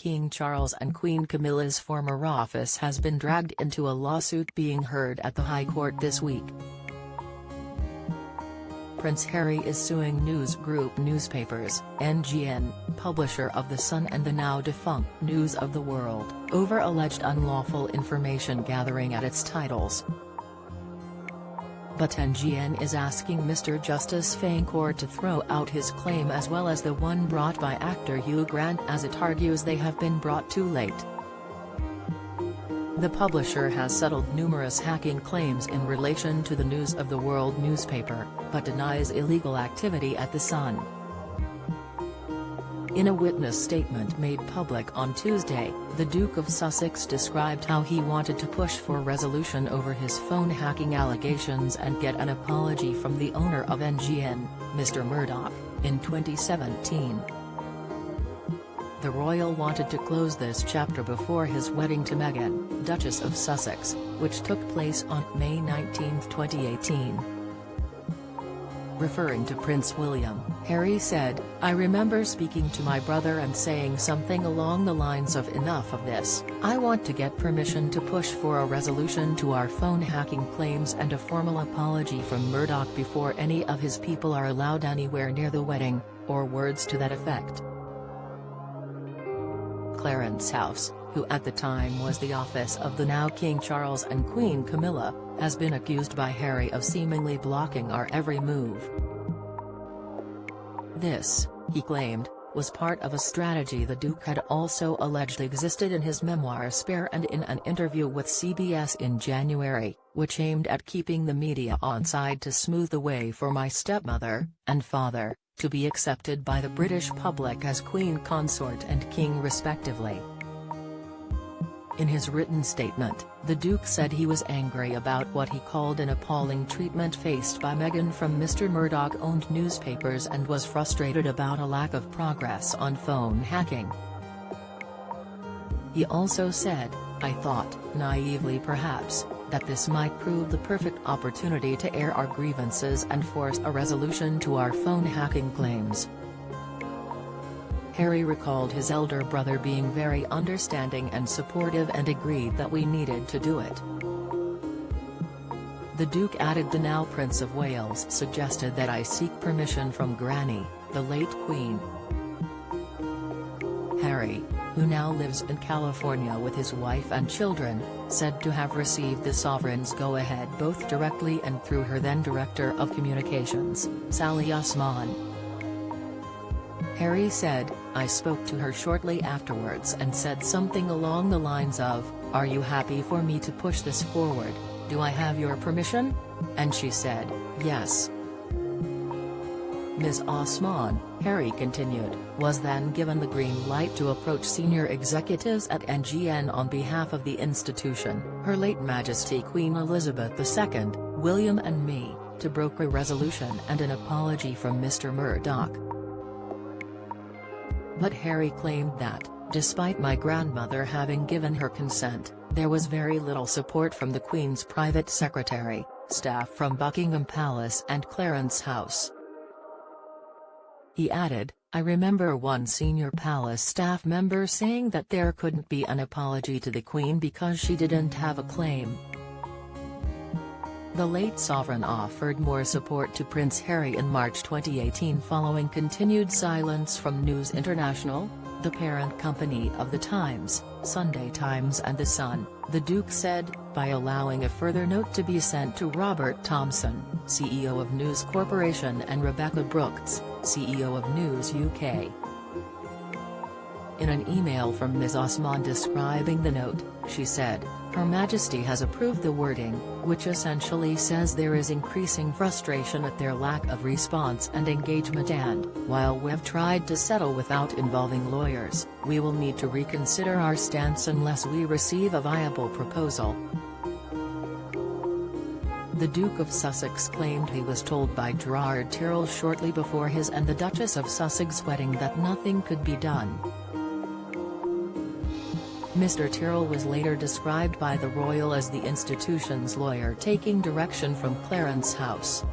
King Charles and Queen Camilla's former office has been dragged into a lawsuit being heard at the High Court this week. Prince Harry is suing news group newspapers, NGN, publisher of The Sun and the now-defunct News of the World, over alleged unlawful information gathering at its titles. But NGN is asking Mr. Justice Fancourt to throw out his claim as well as the one brought by actor Hugh Grant, as it argues they have been brought too late. The publisher has settled numerous hacking claims in relation to the News of the World newspaper, but denies illegal activity at The Sun. In a witness statement made public on Tuesday, the Duke of Sussex described how he wanted to push for resolution over his phone hacking allegations and get an apology from the owner of NGN, Mr. Murdoch, in 2017. The royal wanted to close this chapter before his wedding to Meghan, Duchess of Sussex, which took place on May 19, 2018. Referring to Prince William, Harry said, "I remember speaking to my brother and saying something along the lines of enough of this. I want to get permission to push for a resolution to our phone hacking claims and a formal apology from Murdoch before any of his people are allowed anywhere near the wedding," or words to that effect. Clarence House, who at the time was the office of the now King Charles and Queen Camilla, has been accused by Harry of seemingly blocking our every move. This, he claimed, was part of a strategy the Duke had also alleged existed in his memoir Spare and in an interview with CBS in January, which aimed at keeping the media on side to smooth the way for my stepmother, and father, to be accepted by the British public as Queen Consort and King respectively. In his written statement, the Duke said he was angry about what he called an appalling treatment faced by Meghan from Mr. Murdoch-owned newspapers and was frustrated about a lack of progress on phone hacking. He also said, "I thought, naively perhaps, that this might prove the perfect opportunity to air our grievances and force a resolution to our phone hacking claims." Harry recalled his elder brother being very understanding and supportive and agreed that we needed to do it. The Duke added the now Prince of Wales suggested that I seek permission from Granny, the late Queen. Harry, who now lives in California with his wife and children, said to have received the sovereign's go-ahead both directly and through her then Director of Communications, Sally Osman. Harry said, "I spoke to her shortly afterwards and said something along the lines of, 'Are you happy for me to push this forward? Do I have your permission?' And she said, 'Yes.'" Ms. Osman, Harry continued, was then given the green light to approach senior executives at NGN on behalf of the institution, Her late Majesty Queen Elizabeth II, William and me, to broker resolution and an apology from Mr. Murdoch. But Harry claimed that, despite my grandmother having given her consent, there was very little support from the Queen's private secretary, staff from Buckingham Palace and Clarence House. He added, "I remember one senior palace staff member saying that there couldn't be an apology to the Queen because she didn't have a claim." The late sovereign offered more support to Prince Harry in March 2018 following continued silence from News International, the parent company of The Times, Sunday Times and The Sun, the Duke said, by allowing a further note to be sent to Robert Thomson, CEO of News Corporation, and Rebecca Brooks, CEO of News UK. In an email from Ms. Osman describing the note, she said, "Her Majesty has approved the wording, which essentially says there is increasing frustration at their lack of response and engagement and, while we've tried to settle without involving lawyers, we will need to reconsider our stance unless we receive a viable proposal." The Duke of Sussex claimed he was told by Gerard Tyrrell shortly before his and the Duchess of Sussex wedding that nothing could be done. Mr. Tyrrell was later described by the royal as the institution's lawyer taking direction from Clarence House.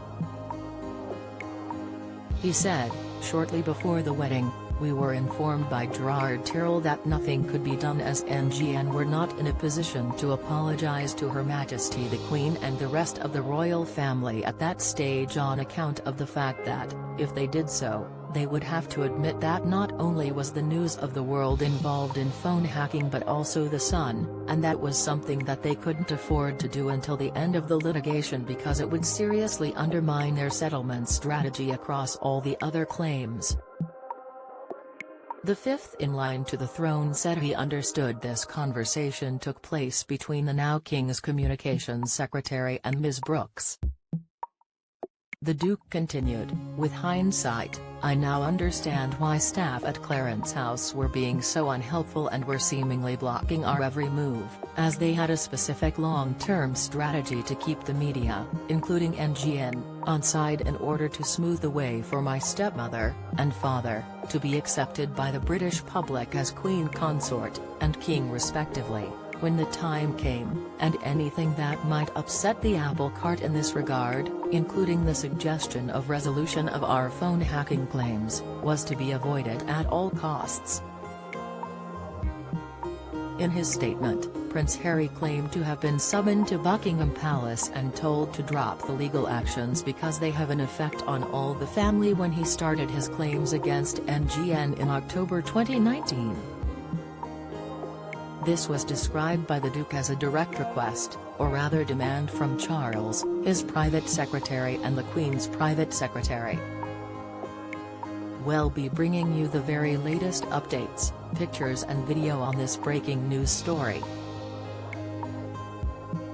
He said, "Shortly before the wedding, We were informed by Gerard Tyrrell that nothing could be done as NGN were not in a position to apologise to Her Majesty the Queen and the rest of the royal family at that stage on account of the fact that, if they did so, they would have to admit that not only was the news of the world involved in phone hacking but also the Sun, and that was something that they couldn't afford to do until the end of the litigation because it would seriously undermine their settlement strategy across all the other claims. The fifth in line to the throne said he understood this conversation took place between the now King's Communications Secretary and Ms. Brooks. The Duke continued, "With hindsight, I now understand why staff at Clarence House were being so unhelpful and were seemingly blocking our every move, as they had a specific long-term strategy to keep the media, including NGN, on side in order to smooth the way for my stepmother, and father, to be accepted by the British public as Queen Consort, and King respectively, when the time came, and anything that might upset the apple cart in this regard, including the suggestion of resolution of our phone hacking claims, was to be avoided at all costs." In his statement, Prince Harry claimed to have been summoned to Buckingham Palace and told to drop the legal actions because they have an effect on all the family when he started his claims against NGN in October 2019. This was described by the Duke as a direct request, or rather demand from Charles, his private secretary and the Queen's private secretary. We'll be bringing you the very latest updates, pictures and video on this breaking news story.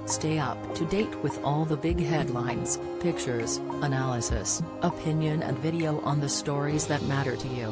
Stay up to date with all the big headlines, pictures, analysis, opinion and video on the stories that matter to you.